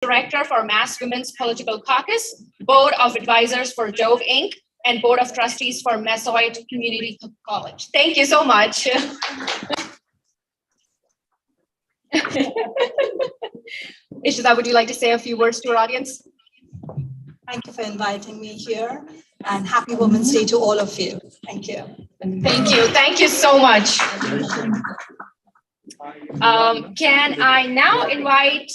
Director for Mass Women's Political Caucus, Board of Advisors for Dove Inc., and Board of Trustees for Mesoid Community College. Thank you so much. Ishita, would you like to say a few words to our audience? Thank you for inviting me here, and happy Women's Day to all of you. Thank you. Thank you. Thank you so much. Can I now invite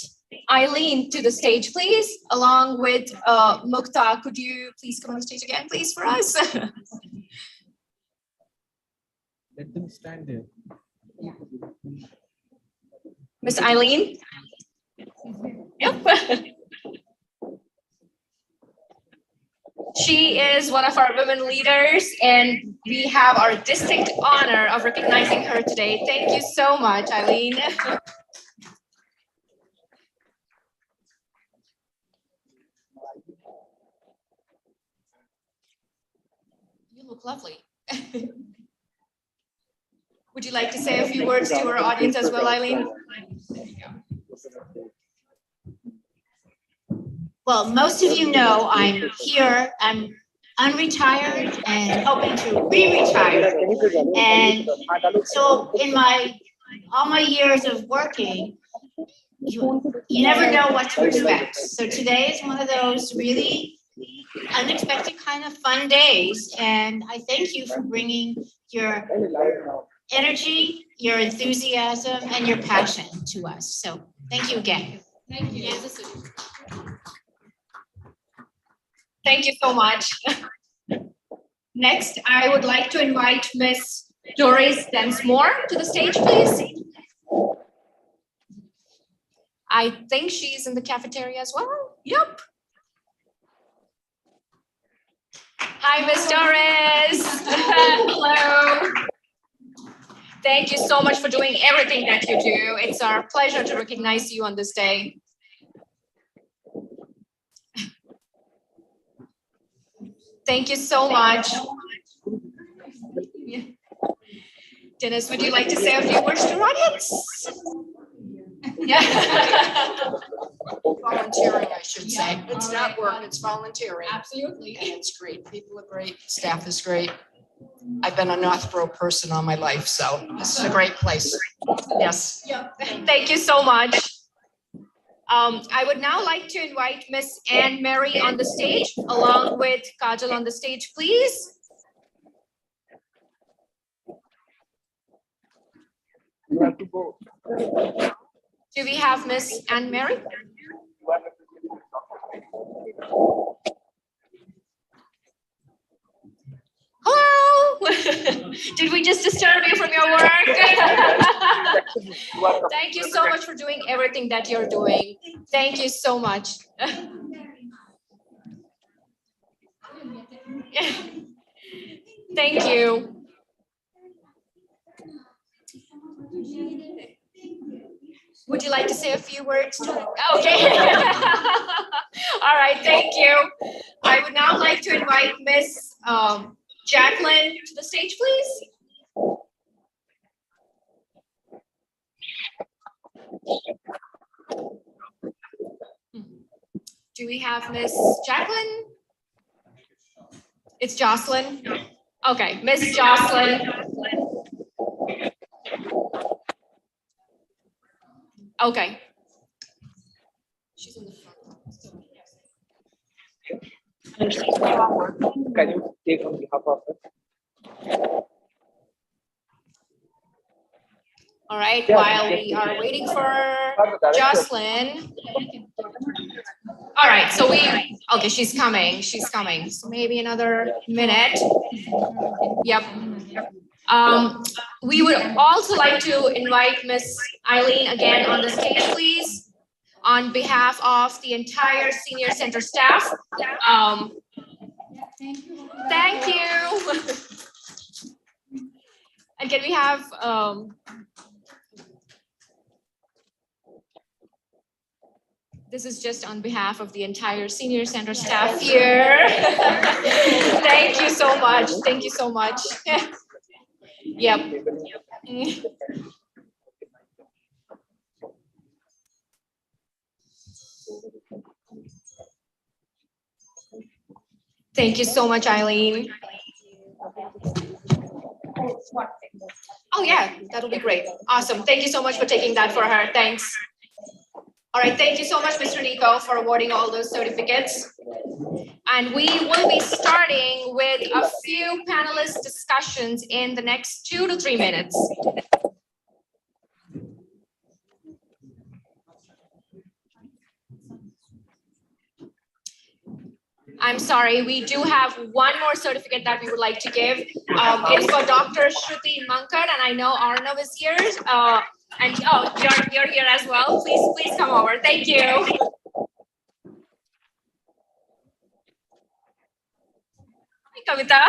Eileen to the stage, please, along with Mukta. Could you please come on stage again, please, for us? Let them stand there. Miss Eileen? Yep. She is one of our women leaders, and we have our distinct honor of recognizing her today. Thank you so much, Eileen. You look lovely. Would you like to say a few words to our audience as well, Eileen? There you go. Well, most of you know I'm here. I'm unretired and hoping to re-retire. And so in all my years of working, you never know what to expect. So today is one of those really unexpected kind of fun days. And I thank you for bringing your energy, your enthusiasm, and your passion to us. So thank you again. Thank you. Thank you so much. Next, I would like to invite Miss Doris Densmore to the stage, please. I think she's in the cafeteria as well. Yep. Hi, Miss Doris. Hello. Thank you so much for doing everything that you do. It's our pleasure to recognize you on this day. Thank you so much. Yeah. Dennis, would you like to say a few words to our audience? Yeah. Volunteering, I should say. It's not work, it's volunteering. Absolutely. And it's great. People are great, staff is great. I've been a Northborough person all my life, so this is a great place. Yes. Yeah. Thank you so much. I would now like to invite Miss Anne Mary on the stage, along with Kajal on the stage, please. Do we have Miss Anne Mary? Hello. Did we just disturb you from your work? Thank you so much for doing everything that you're doing. Thank you so much. Thank you. Would you like to say a few words? Okay. All right, thank you. I would now like to invite Miss Jacqueline to the stage, please. Do we have Miss Jacqueline? It's Jocelyn. Okay, Miss Jocelyn. Okay. She's in the front. Can you take on behalf of us? All right, while we are waiting for Jocelyn. All right, so okay, she's coming. So maybe another minute. Yep. We would also like to invite Miss Eileen again on the stage, please, on behalf of the entire Senior Center staff. Thank you. And can we have this is just on behalf of the entire Senior Center staff here. Thank you so much. Thank you so much. Yep. Thank you so much, Eileen. Oh yeah, that'll be great. Awesome. Thank you so much for taking that for her. Thanks. All right, thank you so much, Mr. Nico, for awarding all those certificates. And we will be starting with a few panelist discussions in the next 2 to 3 minutes. I'm sorry, we do have one more certificate that we would like to give. It's for Dr. Shruti Mankad, and I know Arnav is here. And oh, you're here as well. Please come over. Thank you. Hi, Kavita.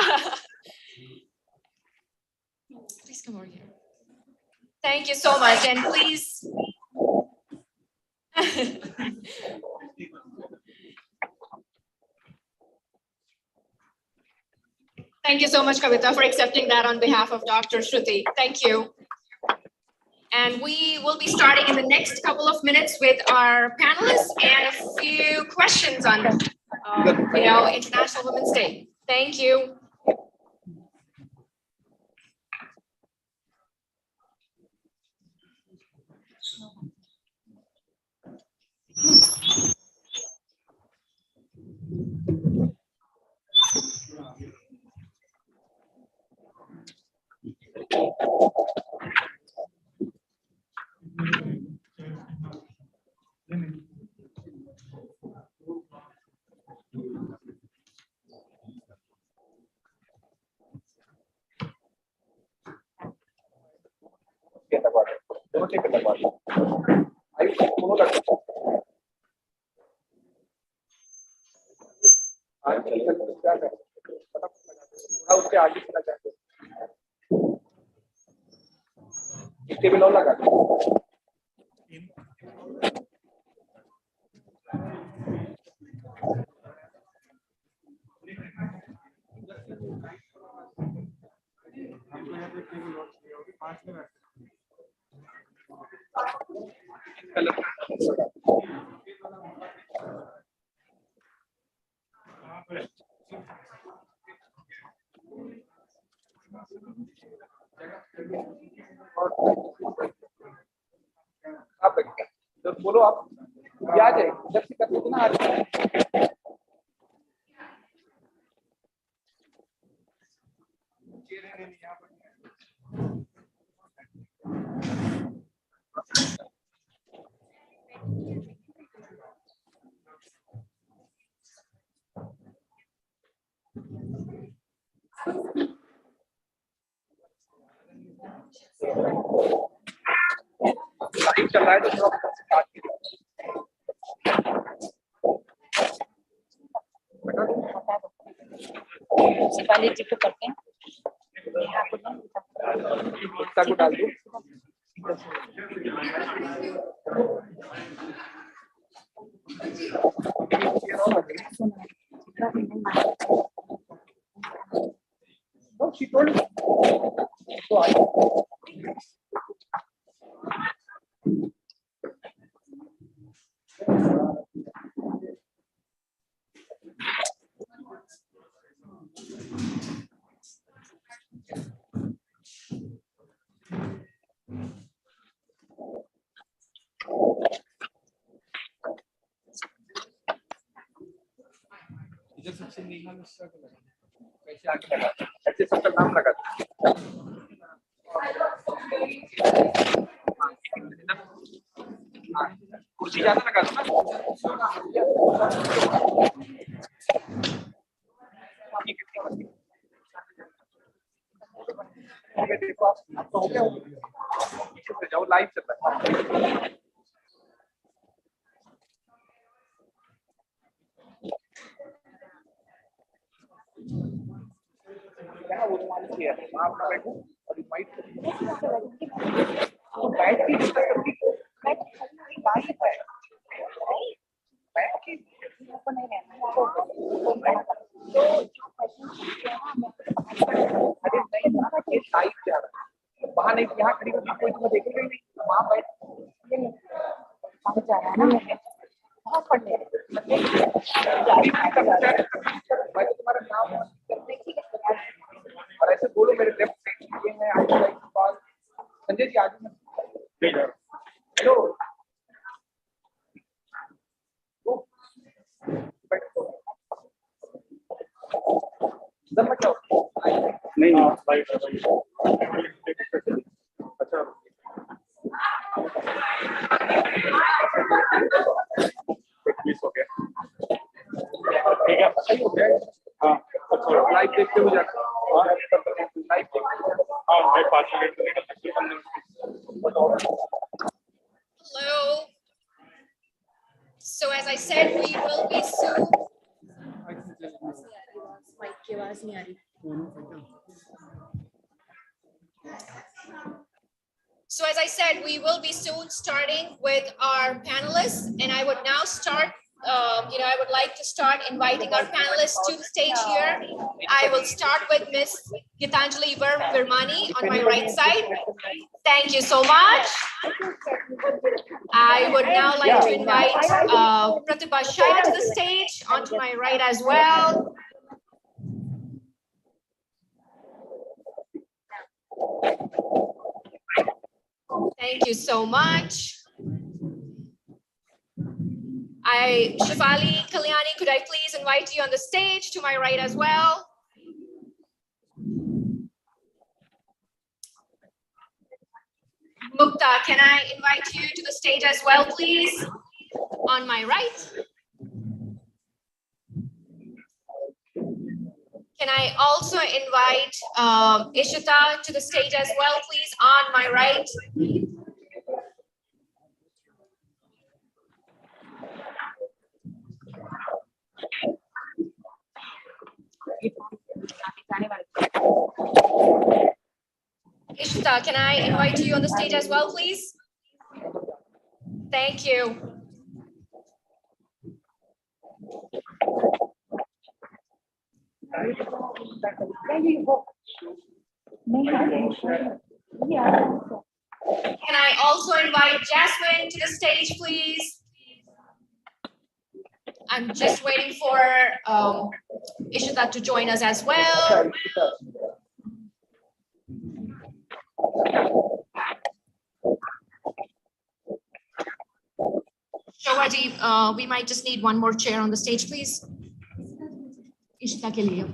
Please come over here. Thank you so much, and please. Thank you so much, Kavita, for accepting that on behalf of Dr. Shruti. Thank you. And we will be starting in the next couple of minutes with our panelists and a few questions on, International Women's Day. Thank you. उसके आगे चला जाए table और लगा तो बोलो आप क्या जाए जब से करते थे ना आज लाइव चल रहा है तो थोड़ा स्टार्ट कीजिए शिवाली जी को करते हैं को डाल दो No, she told me. So I इधर सबसे नीला मिश्रा को लगा कैसे आगे लगा ऐसे सबका नाम लगा कुर्सी ज्यादा लगा दो ना देखो आप तो हो गया पीछे जाओ लाइव चल रहा है क्या वो मान लिया आप ना बैठो और इनवाइट तो बैठ के डिस्कस करके बैठ है बैठ के ओपन नहीं रहना तो अरे नहीं ना कि लाइव जा रहा है वहां नहीं यहाँ खड़ी होगी कोई तुम्हें देखेगा ही नहीं वहां बैठ जा रहा है ना बहुत पढ़ने मैं तो तुम्हारा नाम करने की और ऐसे बोलो मेरे लेफ्ट ये मैं आज लाइक कॉल संजय जी आज हेलो नहीं अच्छा हो गया ठीक है सही हो गया हाँ अच्छा लाइव देखते हुए जाना लाइव हाँ मैं 5 मिनट निकल सकती हूँ Hello. So as I said, we will be soon. So as I said, we will be soon starting with our panelists, and I would now start, I would like to start inviting our panelists to the stage here. I will start with Ms. Gitanjali Virmani on my right side. Thank you so much. I would now like to invite Pratibha Shaila to the stage onto my right as well. Thank you so much. Shefali Kalyani, could I please invite you on the stage to my right as well? Mukta, can I invite you to the stage as well, please? On my right. Can I also invite Ishita to the stage as well, please, on my right? Ishita, can I invite you on the stage as well, please? Thank you. Can I also invite Jasmine to the stage, please? I'm just waiting for Ishita to join us as well. Shawadi, we might just need one more chair on the stage, please. Ishita ke liye.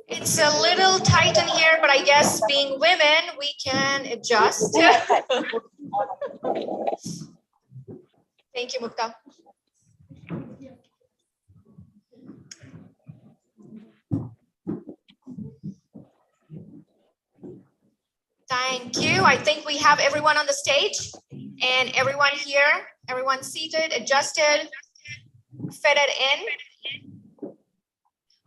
It's a little tight in here, but I guess being women, we can adjust. Thank you, Mukta. Thank you. I think we have everyone on the stage and everyone here, everyone seated, adjusted, fitted in.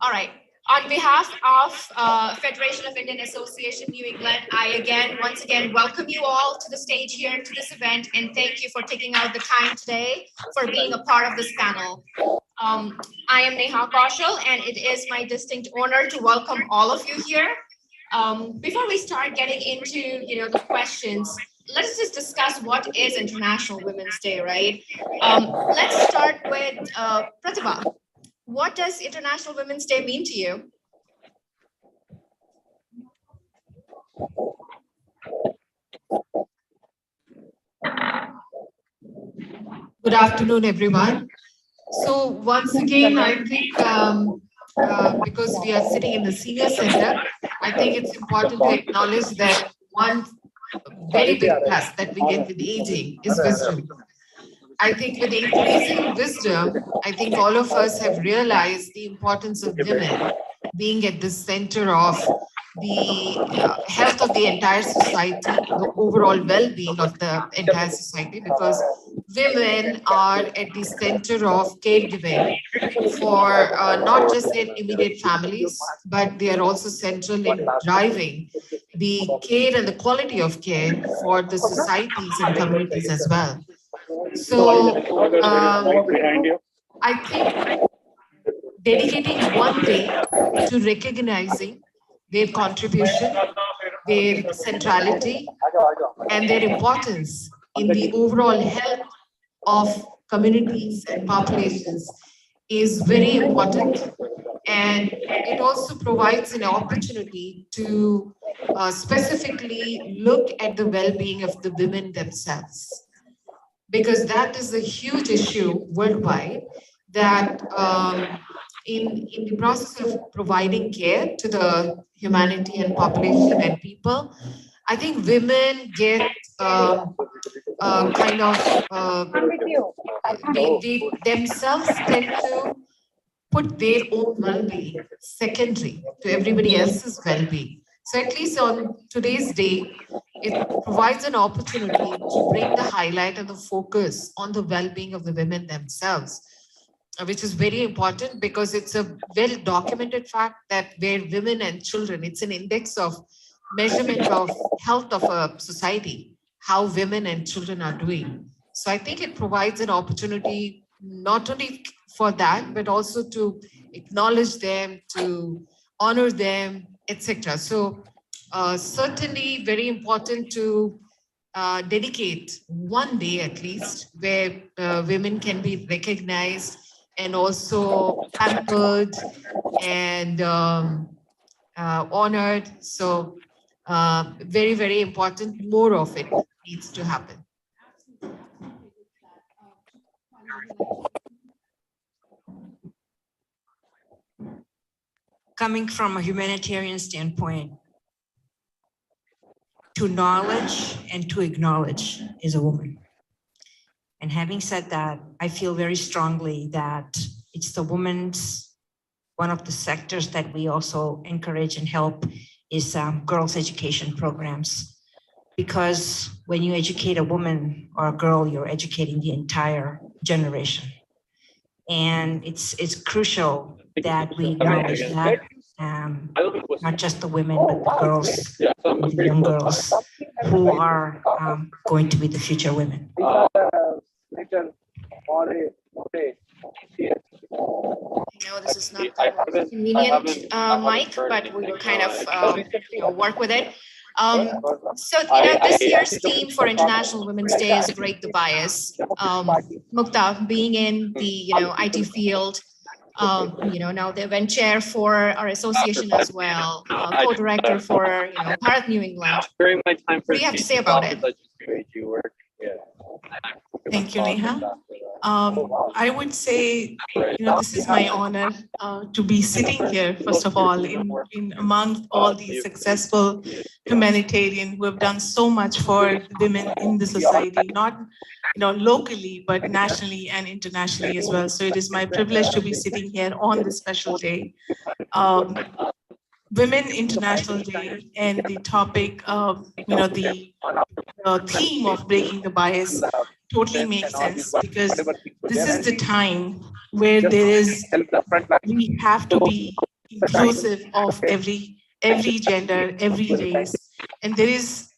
All right. On behalf of Federation of Indian Association New England, I once again welcome you all to the stage here to this event, and thank you for taking out the time today for being a part of this panel. I am Neha Kaushal, and it is my distinct honor to welcome all of you here. Before we start getting into the questions, let's just discuss what is International Women's Day, right? Let's start with Pratibha. What does International Women's Day mean to you? Good afternoon, everyone. So once again, I think because we are sitting in the senior center, I think it's important to acknowledge that one very big plus that we get with aging is wisdom. I think with increasing wisdom, I think all of us have realized the importance of women being at the center of the health of the entire society, the overall well-being of the entire society, because women are at the center of caregiving for not just their immediate families, but they are also central in driving the care and the quality of care for the societies and communities as well. So I think dedicating one day to recognizing their contribution their centrality and their importance in the overall health of communities and populations is very important. And it also provides an opportunity to specifically look at the well-being of the women themselves, because that is a huge issue worldwide, that in the process of providing care to the humanity and population and people, I think women get kind of, they themselves tend to put their own well-being secondary to everybody else's well-being. So at least on today's day, it provides an opportunity to bring the highlight and the focus on the well-being of the women themselves, which is very important because it's a well-documented fact that where women and children, it's an index of measurement of health of a society, how women and children are doing. So I think it provides an opportunity not only for that, but also to acknowledge them, to honor them, etc. So certainly very important to dedicate one day at least where women can be recognized and also pampered and honored. So very, very important. More of it needs to happen. Coming from a humanitarian standpoint, to knowledge and to acknowledge is a woman. And having said that, I feel very strongly that it's the woman's, one of the sectors that we also encourage and help is girls' education programs. Because when you educate a woman or a girl, you're educating the entire generation. And it's crucial that we acknowledge that, not just the women, but the girls, the young girls who are going to be the future women. No, this is not the most convenient mic, but we will kind of work with it. So, this year's theme for International Women's Day is Break the Bias. Mukta, being in the, IT field, now the event chair for our association as well, co-director for, Bharat New England. What do you have to say about it? Thank you, Neha. I would say, this is my honor to be sitting here, first of all, in among all these successful humanitarians who have done so much for women in the society, not locally, but nationally and internationally as well. So it is my privilege to be sitting here on this special day. Women International Day, and the topic of, the theme of breaking the bias totally makes sense, because this is the time where we have to be inclusive of every gender, every race, and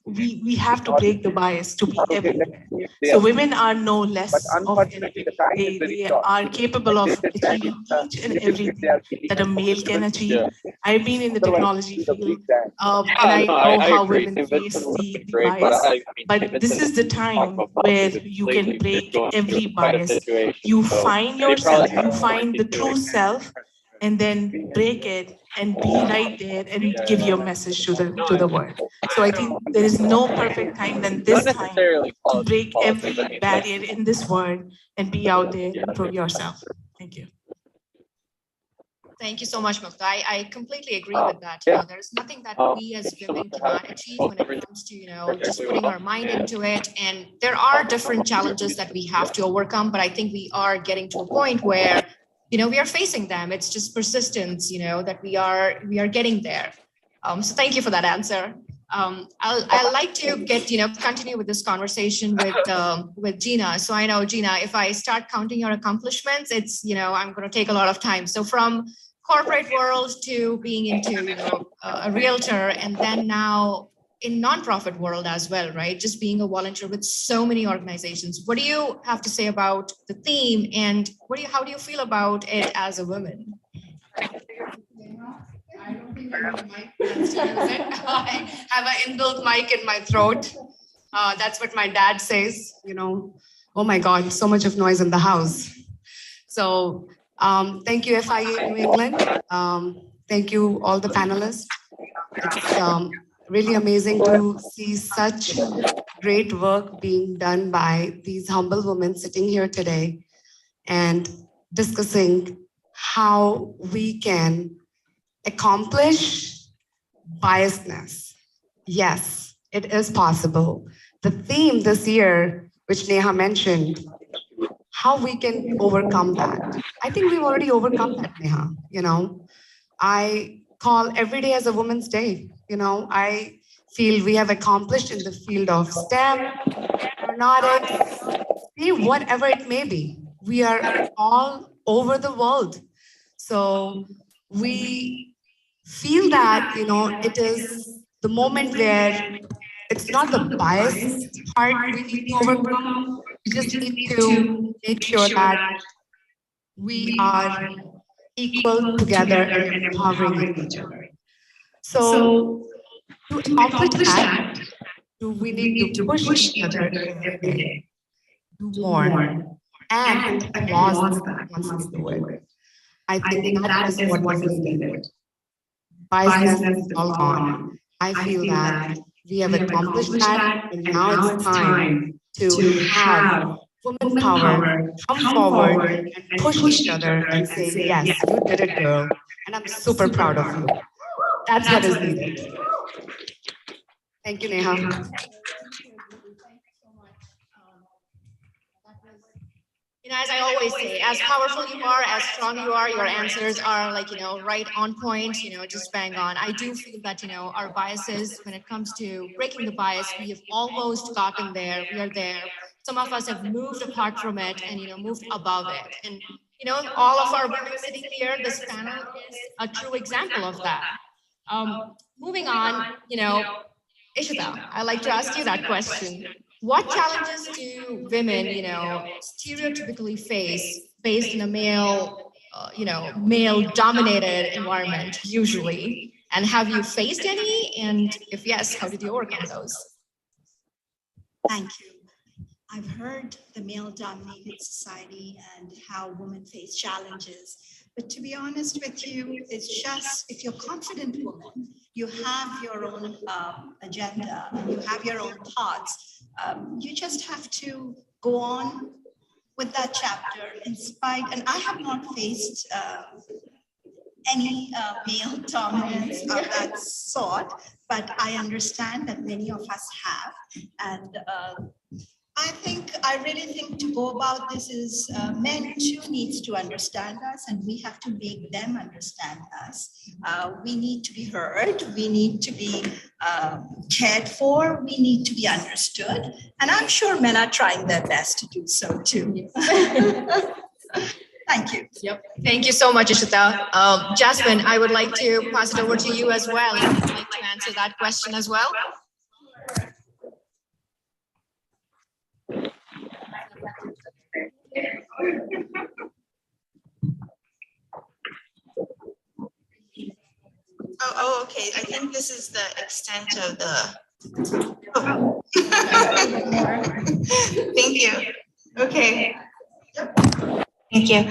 we have to break the bias to be everywhere. So women are no less of anything. They are capable of achieving each and everything that a male can achieve. I've been in the technology field, and I know how women face the bias, but this is the time where you can break every bias. You find yourself, you find the true self, and then break it and be right there and give your message to the world. So I think there is no perfect time than this time to break every barrier in this world and be out there and prove yourself. Thank you. Thank you so much, Mukta. I completely agree with that. There's nothing that we as women cannot achieve when it comes to, just putting our mind into it. And there are different challenges that we have to overcome, but I think we are getting to a point where we are facing them. It's just persistence, that we are getting there. So thank you for that answer. I'd like to continue with this conversation with Gina. So I know, Gina, if I start counting your accomplishments, it's, I'm going to take a lot of time. So from corporate world to being into, a realtor, and then now in nonprofit world as well, right? Just being a volunteer with so many organizations. What do you have to say about the theme, and how do you feel about it as a woman? I don't think I have an inbuilt mic in my throat. That's what my dad says, oh my God, so much of noise in the house. So thank you, FIA New England. Thank you, all the panelists. It's really amazing to see such great work being done by these humble women sitting here today and discussing how we can accomplish biasness. Yes, it is possible. The theme this year, which Neha mentioned, how we can overcome that. I think we've already overcome that, Neha. I call every day as a Women's Day. I feel we have accomplished in the field of STEM, aeronautics, whatever it may be. We are all over the world. So we feel that, it is the moment where it's not the bias part we need to overcome. We just need to make sure that we are equal together and empowering each other. So to accomplish that, we need to push each other every day, do more, and applause once we do it. I think that is what is needed. Biasness is all gone. I feel that we have accomplished that, and now it's time to have women power come forward and push each other and say, yes, you did it, girl, and I'm super proud of you. That's what is needed. Thank you, Neha. As I always say, as powerful you are, as strong you are, your answers are right on point, just bang on. I do feel that, our biases, when it comes to breaking the bias, we have almost gotten there. We are there. Some of us have moved apart from it and, moved above it. And, all of our women sitting here, this panel is a true example of that. Moving on, Ishita, I'd like to ask you that question. What challenges do women, stereotypically face based in a male, male-dominated environment usually? And have you faced any? And if yes, how did you overcome those? Thank you. I've heard the male-dominated society and how women face challenges. But to be honest with you, it's just if you're a confident woman, you have your own agenda, and you have your own thoughts. You just have to go on with that chapter in spite, and I have not faced any male dominance of that sort, but I understand that many of us have. And I really think to go about this is men too needs to understand us, and we have to make them understand us. We need to be heard. We need to be cared for. We need to be understood. And I'm sure men are trying their best to do so too. Thank you. Yep. Thank you so much, Ishita. Jasmine, I would like to pass it over to you as well. If you'd like to answer that question as well. Oh, okay. I think this is the extent of the. Oh. Thank you. Okay. Thank you.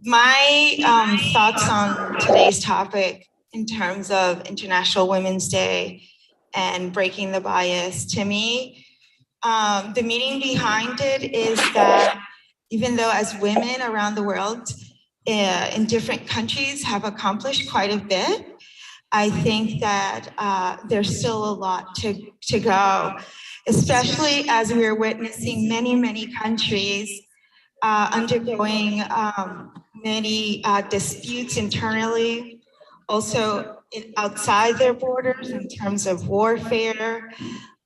My thoughts on today's topic in terms of International Women's Day and breaking the bias, to me, the meaning behind it is that even though as women around the world in different countries have accomplished quite a bit, I think that there's still a lot to go, especially as we're witnessing many countries undergoing many disputes internally, also outside their borders in terms of warfare,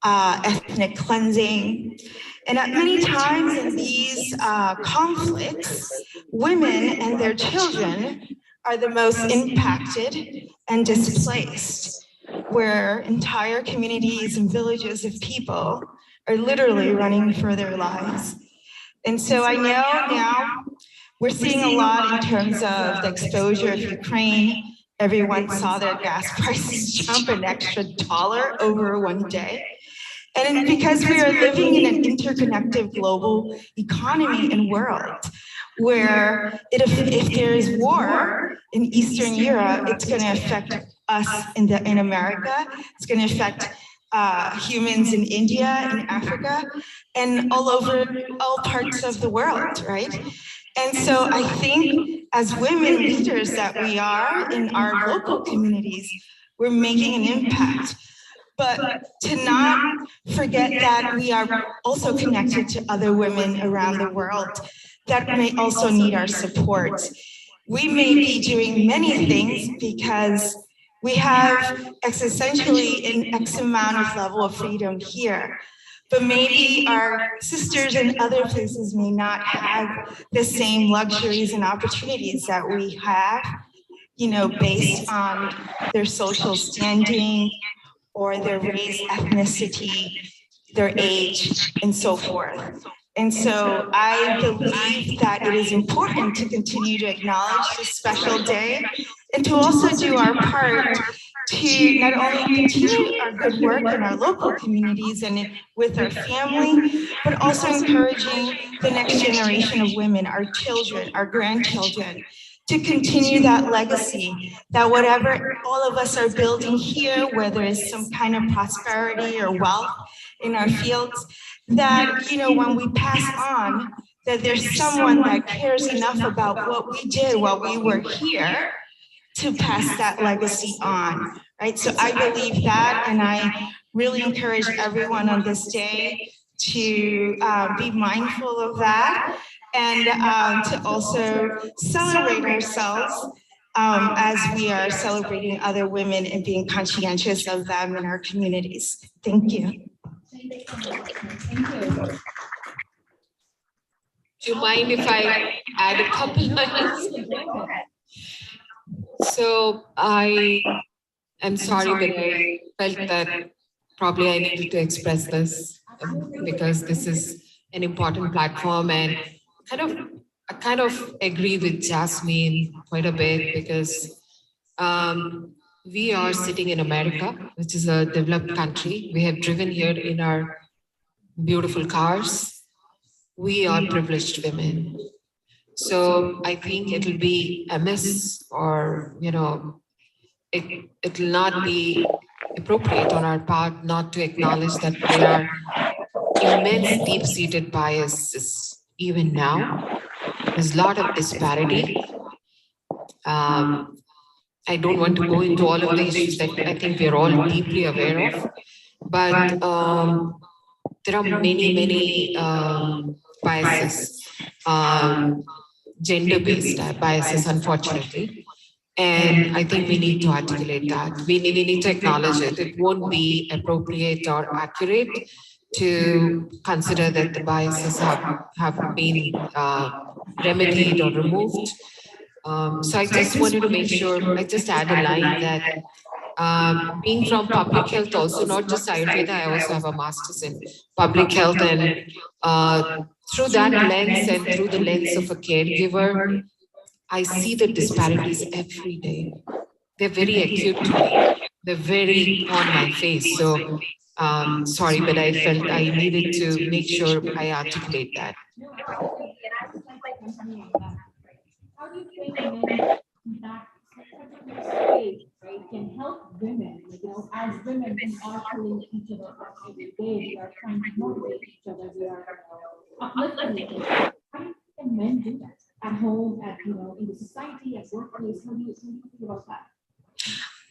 ethnic cleansing. And at many times in these conflicts, women and their children are the most impacted and displaced, where entire communities and villages of people are literally running for their lives. And so I know now we're seeing a lot in terms of the exposure of Ukraine everyone saw their gas prices jump an extra $1 over one day. And it's because we are living in an interconnected global economy and world where if there is war in Eastern Europe, it's going to affect us in America. It's going to affect humans in India, in Africa, and all parts of the world, right? And so I think as women leaders that we are in our local communities, we're making an impact. But to not forget that we are also connected to other women around the world that may also need our support. We may be doing many things because we have essentially an X amount of level of freedom here, but maybe our sisters in other places may not have the same luxuries and opportunities that we have, based on their social standing or their race, ethnicity, their age, and so forth. And so I believe that it is important to continue to acknowledge this special day and to also do our part to not only continue our good work in our local communities and with our family, but also encouraging the next generation of women, our children, our grandchildren, to continue that legacy, that whatever all of us are building here, whether it's some kind of prosperity or wealth in our fields, that, when we pass on, that there's someone that cares enough about what we did while we were here to pass that legacy on, right? So I believe that, and I really encourage everyone on this day to be mindful of that and to also celebrate ourselves as we are celebrating other women and being conscientious of them in our communities. Thank you. Do you mind if I add a couple lines? So I am sorry, but I felt that probably I needed to express this because this is an important platform, and I kind of agree with Jasmine quite a bit because we are sitting in America, which is a developed country. We have driven here in our beautiful cars. We are privileged women. So I think it'll be amiss or, it'll not be appropriate on our part not to acknowledge that there are immense deep-seated biases even now. There's a lot of disparity. I don't want to go into all of the issues that I think we're all deeply aware of, but there are many biases, gender-based biases, unfortunately. And I think we need to articulate that. We need to acknowledge it. It won't be appropriate or accurate to consider that the biases have been remedied or removed. So I just wanted to make sure, I just add a line that being from public health also, not just Ayurveda, I also have a master's in public health, and through that lens and through the lens of a caregiver, I see the disparities every day. They're very acute to me. They're very on my face. So sorry, but I felt I needed to make sure I articulate that. How do you think men that space, right, can help women, as women we are pulling each other up every day, we are trying to motivate each other, we are uplifting each other. How do you think men do that at home, in the society, at workplace? How do you think about that?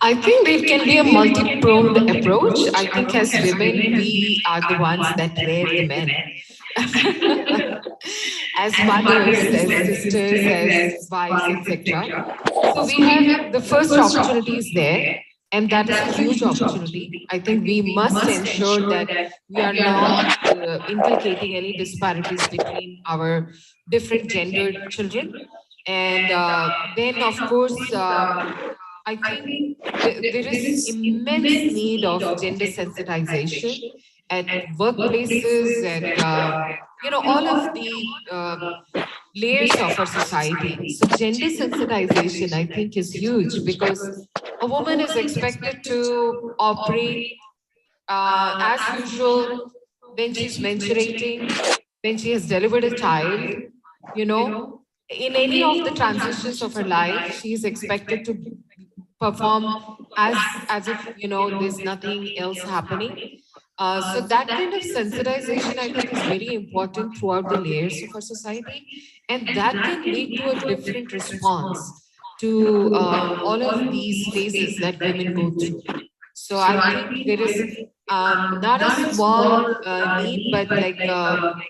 I think there can be a multi-pronged approach. I think as women, we are the ones that rear the men. As mothers, as sisters, as wives, etc. So we have the first opportunities there, and that is a huge opportunity. I think we must ensure that we are not inculcating any disparities between our different gendered children. And then, of course, I think there is immense need of gender sensitization at workplaces and, all of the layers of our society. So gender sensitization, I think, is huge because a woman is expected to operate as usual when she's menstruating, when she has delivered a child, you know, in any of the transitions of her life, she is expected to perform as if, you know, there's nothing else happening. So that kind of sensitization, I think, is very important throughout the layers of our society, and that can lead to a different response to all of these phases that women go through. So I think there is not a small need, but like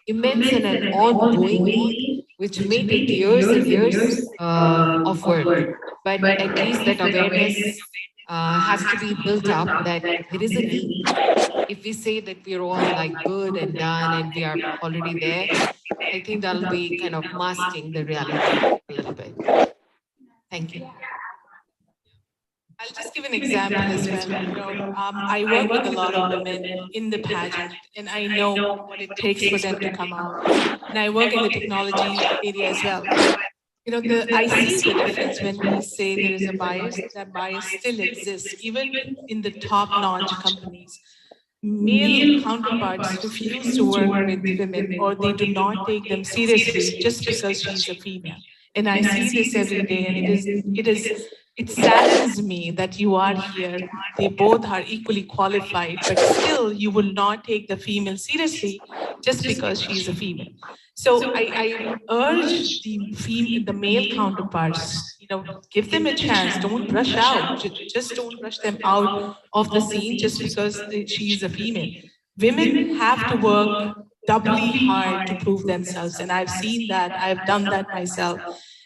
immense and an ongoing need, which may take years and years of work. But at least that awareness has to be built up that there is a need. If we say that we're all like good and done and we are already there, I think that'll be kind of masking the reality a little bit. Thank you. I'll just give an example as well. You know, I work with a lot of women in the pageant, and I know what it takes for them to come out. And I work in the technology area as well. You know, I see the difference when we say there is a bias. That bias still exists, even in the top-notch companies. Male counterparts refuse to work with women, or they do not take them seriously just because she's a female. And I see this every day, and it saddens me that you are here. They both are equally qualified, but still you will not take the female seriously just because she is a female. So I urge the male counterparts, you know, give them a chance. Don't rush out. Just don't rush them out of the scene just because she is a female. Women have to work doubly hard to prove themselves, and I've seen that. I've done that myself.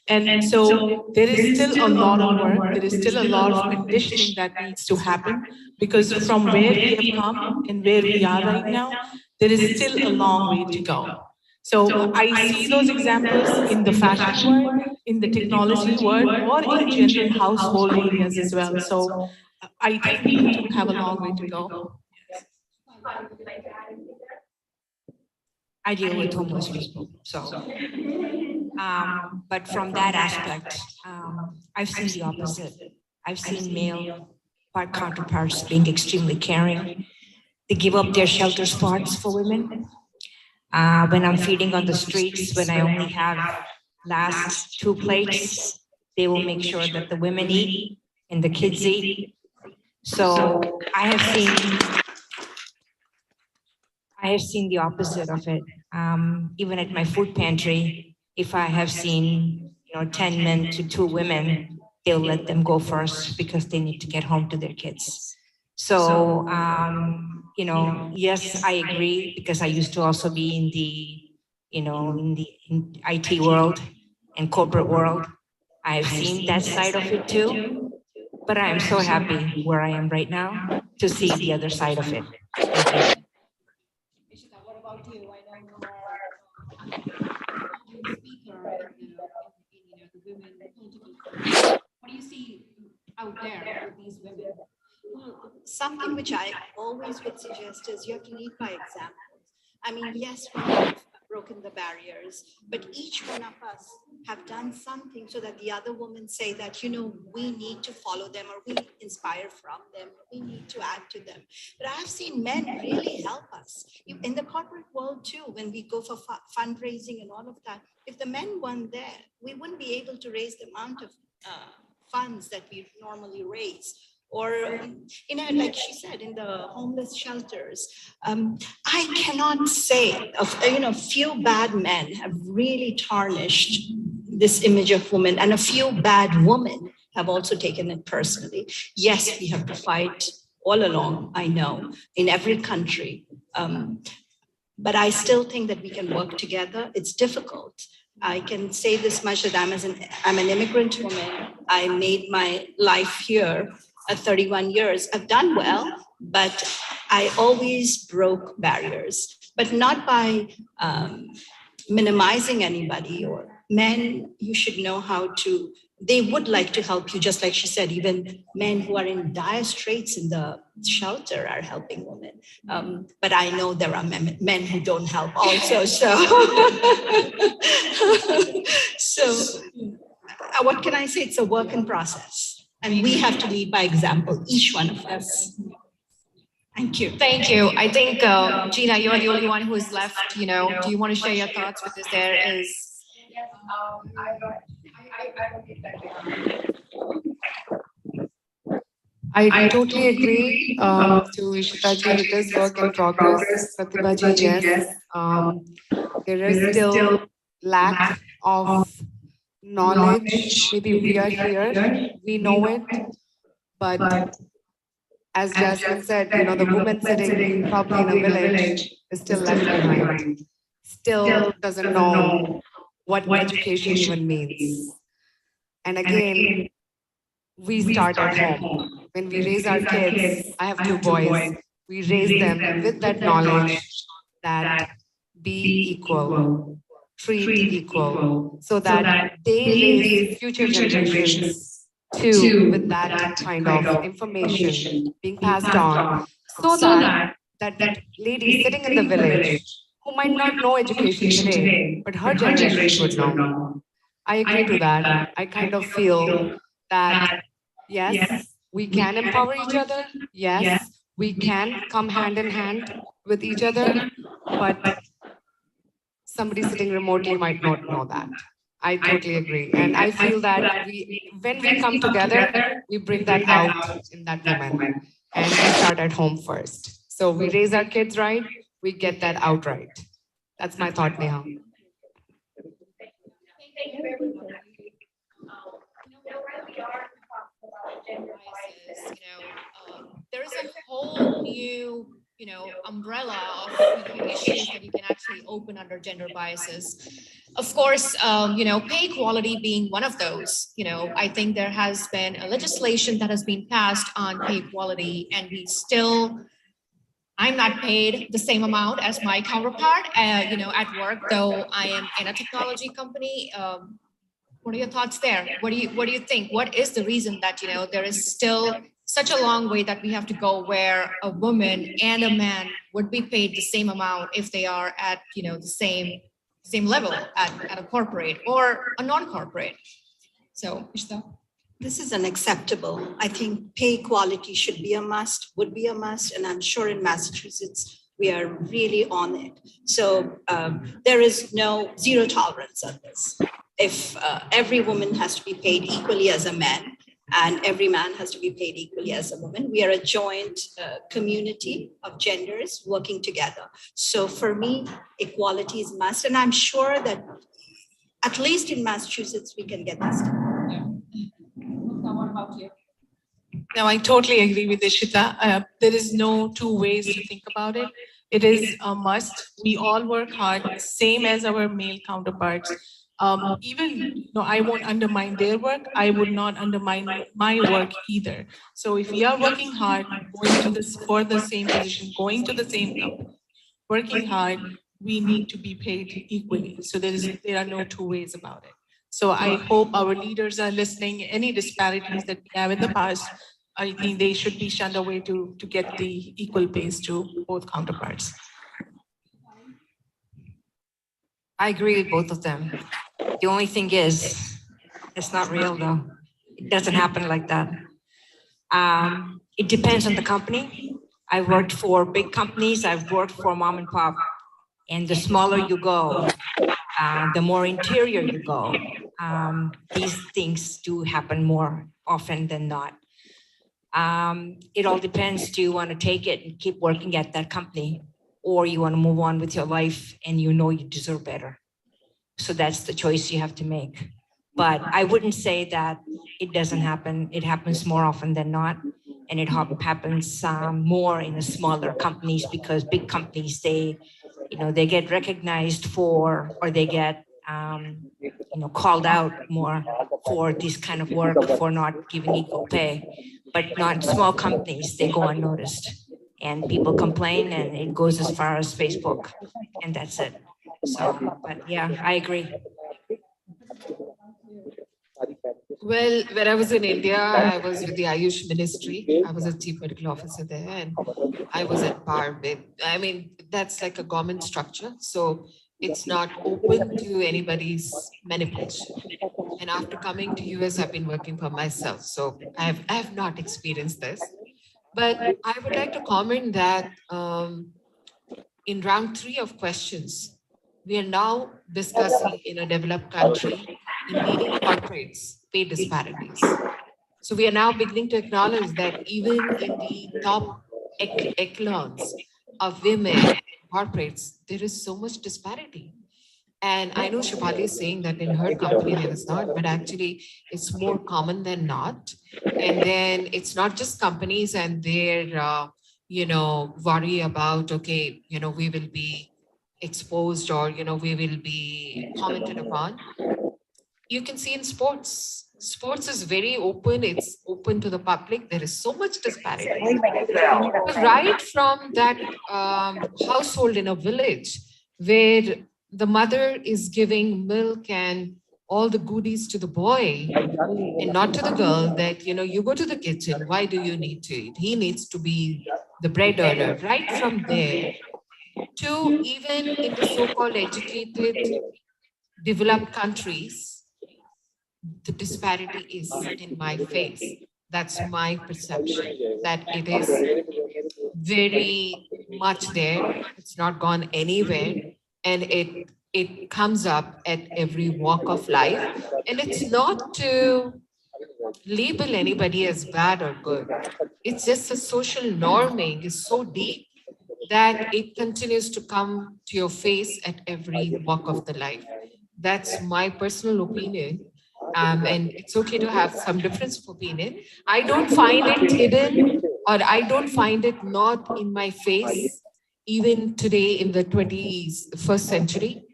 And so there is still a lot of work. There is still a lot of conditioning that needs to happen, because from where we have come and where we are right now, there is still a long way to go. So I see those examples in the fashion world, in the technology world, or in general household areas as well. So I think we do have a long way to go. I deal with homeless people, so. But from that aspect, I've seen the opposite. I've seen male counterparts being extremely caring. They give up their shelter spots for women. When I'm feeding on the streets, when I only have last 2 plates, they will make sure that the women eat and the kids eat. So I have seen the opposite of it. Even at my food pantry, if I have seen 10 men to 2 women, they'll let them go first because they need to get home to their kids. So, yes, I agree, because I used to also be in the IT world and corporate world. I've seen that side of it too, but I am so happy where I am right now to see the other side of it. What about you? I know you're a speaker in the women political. What do you see out there with these women? Well, something which I always would suggest is you have to lead by example. I mean, yes, we have broken the barriers, but each one of us have done something so that the other women say that, we need to follow them, or we inspire from them, we need to add to them. But I've seen men really help us. In the corporate world too, when we go for fundraising and all of that, if the men weren't there, we wouldn't be able to raise the amount of funds that we normally raise. Or, like she said, in the homeless shelters, I cannot say, few bad men have really tarnished this image of women, and a few bad women have also taken it personally. Yes, we have to fight all along, I know, in every country. But I still think that we can work together. It's difficult. I can say this much, that I'm an immigrant woman. I made my life here at 31 years. I've done well, but I always broke barriers, but not by minimizing anybody. Or men, you should know how to they would like to help you, just like she said, even men who are in dire straits in the shelter are helping women. But I know there are men who don't help also, so what can I say? It's a work in process, and we have to lead by example, each one of us. Thank you. Thank you. I think, Gina, you're the only one who is left, you know. Do you want to share your thoughts? Because there is. I totally agree to Ishita ji, it is work in progress. Pratibha ji, yes. There is still lack of knowledge. Maybe we are here, we know it, but as Jasmine said, you know, the woman sitting probably in a village is still left behind, still doesn't know what education even means. And again, we start at home. When we raise our kids, I have 2 boys, we raise them with that knowledge that be equal, treat equal, so that they raise future generations too with that kind of information being passed on, so that that lady sitting in the village who might not know education today, but her generations would know. I agree to that. I kind of feel that, yes, we can empower each other. Yes, we can come hand in hand with each other, but somebody sitting remotely might not know that. I totally agree. And I feel that when we come together, we bring that out in that woman. And we start at home first. So we raise our kids right, we get that out right. That's my thought, Neha. There is a whole new, you know, umbrella of, you know, issues that you can actually open under gender biases. Of course, you know, pay equality being one of those. You know, I think there has been a legislation that has been passed on pay equality, and we still, I'm not paid the same amount as my counterpart, you know, at work, though I am in a technology company. What are your thoughts there? What do you think? What is the reason that, you know, there is still such a long way that we have to go where a woman and a man would be paid the same amount if they are at, you know, the same level at a corporate or a non-corporate? So, Ishita? This is unacceptable. I think pay equality should be a must, would be a must, and I'm sure in Massachusetts, we are really on it. So there is no zero tolerance on this. If every woman has to be paid equally as a man, and every man has to be paid equally as a woman, we are a joint community of genders working together. So for me, equality is must, and I'm sure that at least in Massachusetts, we can get this done. What about you? No, I totally agree with Ishita. There is no 2 ways to think about it. It is a must. We all work hard, same as our male counterparts. Even though I won't undermine their work, I would not undermine my work either. So if we are working hard, going to this for the same position, going to the same company, working hard, we need to be paid equally. So there are no 2 ways about it. So I hope our leaders are listening. Any disparities that we have in the past, I think they should be shunned away to get the equal pays to both counterparts. I agree with both of them. The only thing is, it's not real though. It doesn't happen like that. It depends on the company. I've worked for big companies. I've worked for mom and pop. And the smaller you go, the more interior you go. These things do happen more often than not. It all depends. Do you want to take it and keep working at that company, or you want to move on with your life and you know you deserve better? So that's the choice you have to make. But I wouldn't say that it doesn't happen. It happens more often than not. And it happens more in the smaller companies, because big companies, they get recognized for, or they get, called out more for this kind of work, for not giving equal pay. But not small companies, they go unnoticed. And people complain, and it goes as far as Facebook, and that's it. So, but yeah, I agree. Well, when I was in India, I was with the Ayush Ministry. I was a chief medical officer there, and I was at par with, I mean, that's like a government structure. So it's not open to anybody's manipulation. And after coming to US, I've been working for myself. So I have not experienced this. But I would like to comment that in round 3 of questions, we are now discussing in a developed country in leading corporates pay disparities. So we are now beginning to acknowledge that even in the top echelons of women in corporates, there is so much disparity. And I know Shefali is saying that in her company there is not, but actually it's more common than not. And then it's not just companies and their, worry about, okay, we will be exposed or, we will be commented upon. You can see in sports. Sports is very open. It's open to the public. There is so much disparity. Right from that household in a village where the mother is giving milk and all the goodies to the boy and not to the girl, that, you go to the kitchen. Why do you need to eat? He needs to be the bread earner. Right from there to even in the so-called educated, developed countries, the disparity is in my face. That's my perception, that it is very much there. It's not gone anywhere. And it comes up at every walk of life. And it's not to label anybody as bad or good. It's just a social norming is so deep that it continues to come to your face at every walk of the life. That's my personal opinion. And it's okay to have some difference of opinion. I don't find it hidden, or I don't find it not in my face, even today in the 21st century.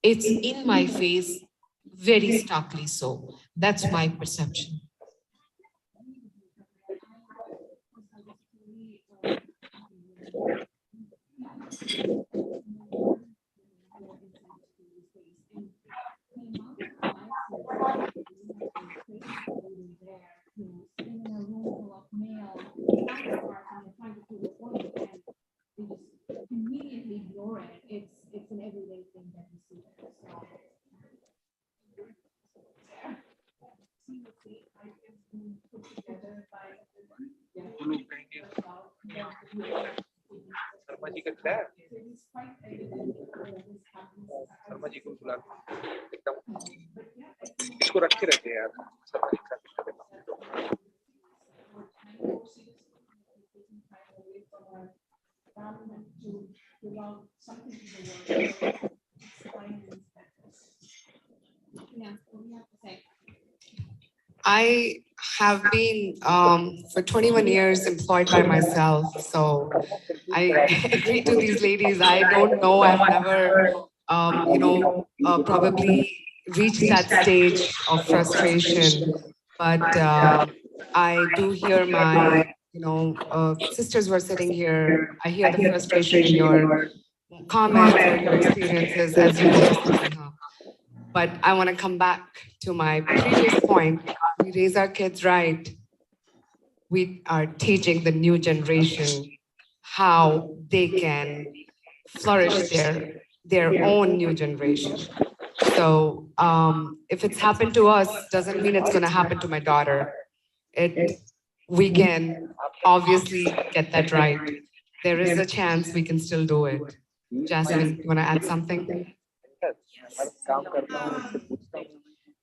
It's in my face, very starkly so. That's my perception. Immediately ignore it. It's an everyday thing that we see there. Sharma ji का क्या शर्मा जी को बुला एकदम इसको रखे रहते हैं यार शर्मा जी का I have been for 21 years employed by myself, so I agree to these ladies. I don't know, I've never, probably reached that stage of frustration, but I do hear my, sisters were sitting here. I hear the frustration in your comments or your experiences as you were. But I want to come back to my previous point. We raise our kids right. We are teaching the new generation how they can flourish their own new generation. So if it's happened to us, doesn't mean it's going to happen to my daughter. We can obviously get that right. There is a chance we can still do it. Jasmine, you want to add something?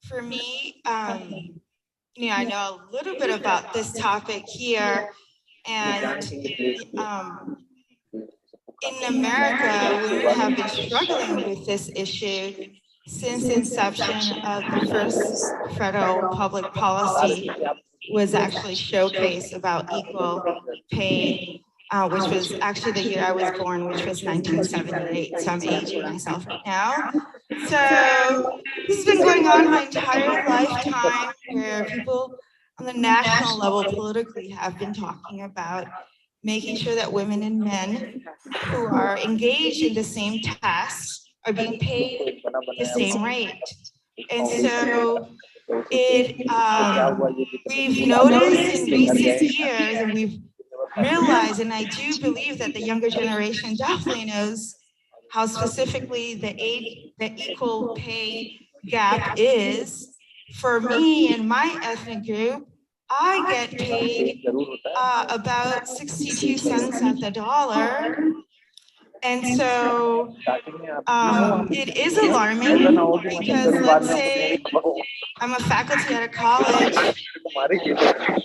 For me, I know a little bit about this topic here, and in America, women have been struggling with this issue since the inception of the first federal public policy was actually showcased about equal pay, which was actually the year I was born, which was 1978. So I'm aging myself right now. So this has been going on my entire lifetime, where people on the national level politically have been talking about making sure that women and men who are engaged in the same tasks are being paid the same rate. And so we've noticed in recent years, and we've realized, and I do believe that the younger generation definitely knows how specifically the equal pay gap is. For me and my ethnic group, I get paid about 62 cents at the dollar. And so it is alarming because let's say I'm a faculty at a college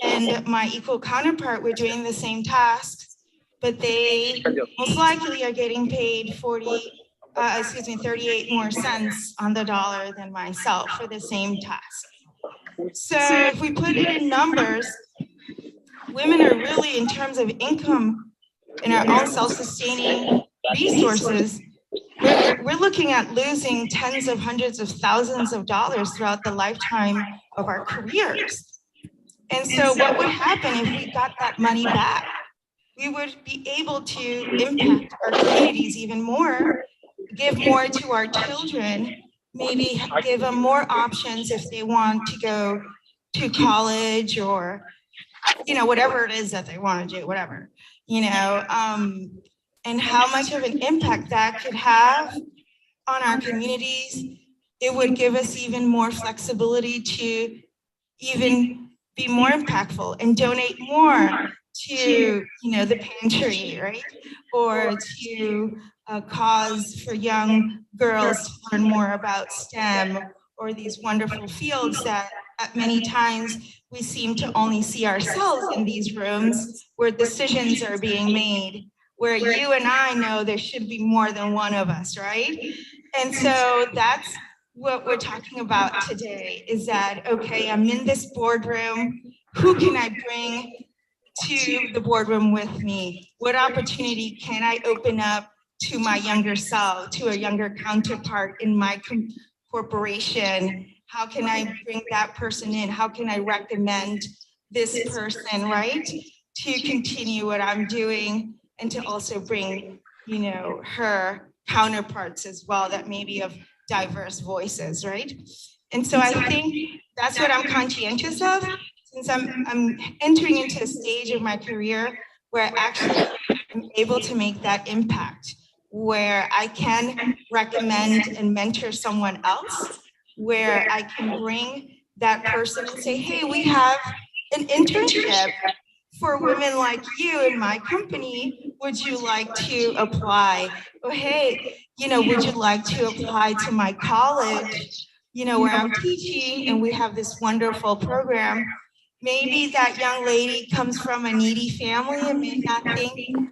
and my equal counterpart, we're doing the same tasks, but they most likely are getting paid 38 more cents on the dollar than myself for the same task. So if we put it in numbers, women are really, in terms of income in our own self-sustaining resources, we're looking at losing tens of hundreds of thousands of dollars throughout the lifetime of our careers. And so what would happen if we got that money back? We would be able to impact our communities even more, give more to our children, maybe give them more options if they want to go to college or, whatever it is that they want to do, whatever, and how much of an impact that could have on our communities. It would give us even more flexibility to even be more impactful and donate more to, the pantry, right? Or to a cause for young girls to learn more about STEM or these wonderful fields that at many times we seem to only see ourselves in these rooms where decisions are being made, where you and I know there should be more than one of us, right? And so that's what we're talking about today, is that, okay, I'm in this boardroom, who can I bring to the boardroom with me? What opportunity can I open up to my younger self, to a younger counterpart in my corporation? How can I bring that person in? How can I recommend this person, right? To continue what I'm doing and to also bring, her counterparts as well that may be of diverse voices, right? And so I think that's what I'm conscientious of, since I'm entering into a stage of my career where I actually am able to make that impact, where I can recommend and mentor someone else, where I can bring that person and say, hey, we have an internship for women like you in my company. Would you like to apply? Or hey, would you like to apply to my college, where I'm teaching and we have this wonderful program. Maybe that young lady comes from a needy family and may not think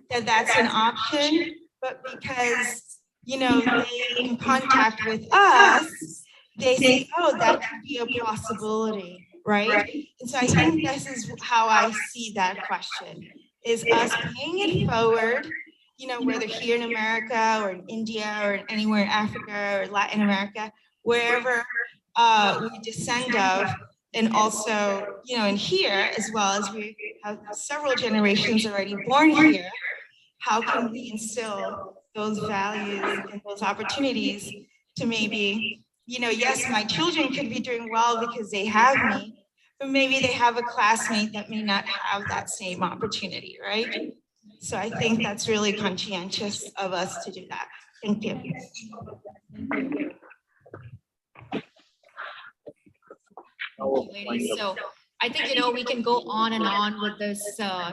that that's an option, but because, they're in contact with us, they say, oh, that could be a possibility, right? And so I think this is how I see that question, is us paying it forward, whether here in America or in India or anywhere in Africa or Latin America, wherever we descend of, and also, in here, as well as we have several generations already born here, how can we instill those values and those opportunities to maybe, yes, my children could be doing well because they have me, but maybe they have a classmate that may not have that same opportunity, right? So I think that's really conscientious of us to do that. Thank you. Ladies. So I think, we can go on and on with this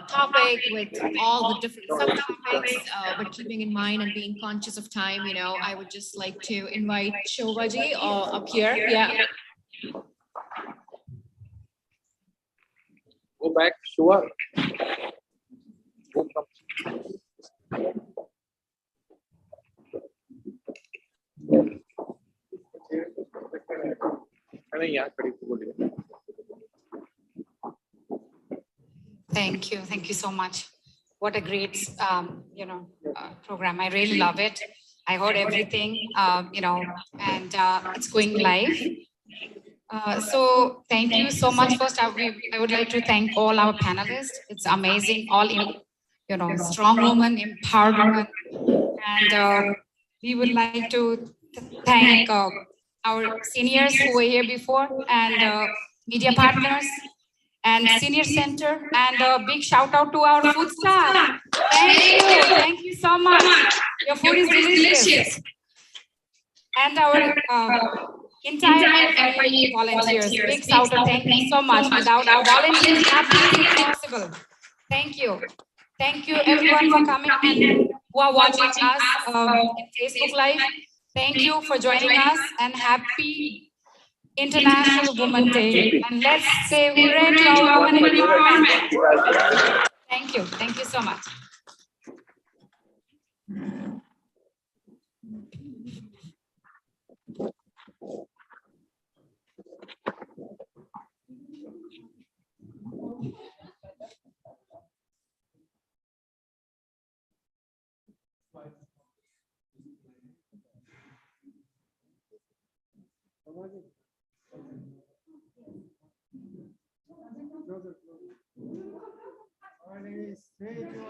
topic, with all the different subtopics, but keeping in mind and being conscious of time, I would just like to invite Shobhaji up here. Yeah. Go back, sure. Go from. Thank you. Thank you so much. What a great, program. I really love it. I heard everything, and it's going live. So thank you so much. First, I would like to thank all our panelists. It's amazing. All, strong women, empowered women. And we would like to thank our seniors who were here before, and media partners, and senior center, and a big shout out to our food staff. Thank you so much. Your food is delicious. And our entire FIE volunteers, big shout out, thank you so much. Without our volunteers, nothing is possible. Thank you. Thank you everyone for coming and who are watching us in Facebook Live. Thank you for joining us, and happy International Women's Day. And let's say hooray to our women empowerment. Thank you. Thank you so much.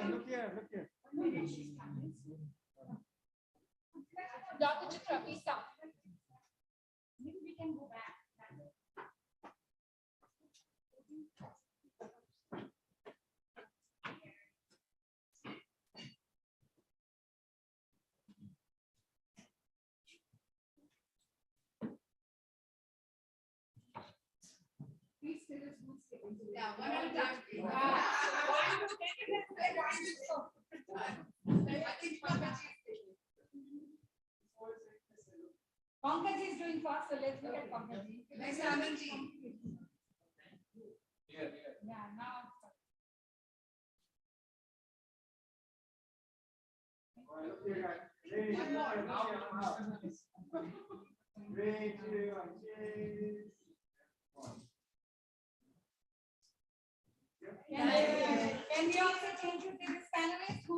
Look here, look here. Dr. Chitra, please stop. Maybe we can go back. Yeah, one at a time. Pankaj is doing fast, so let's look at Pankaj. Next, Anandji. Yeah, now. Can we also change with this panelist who,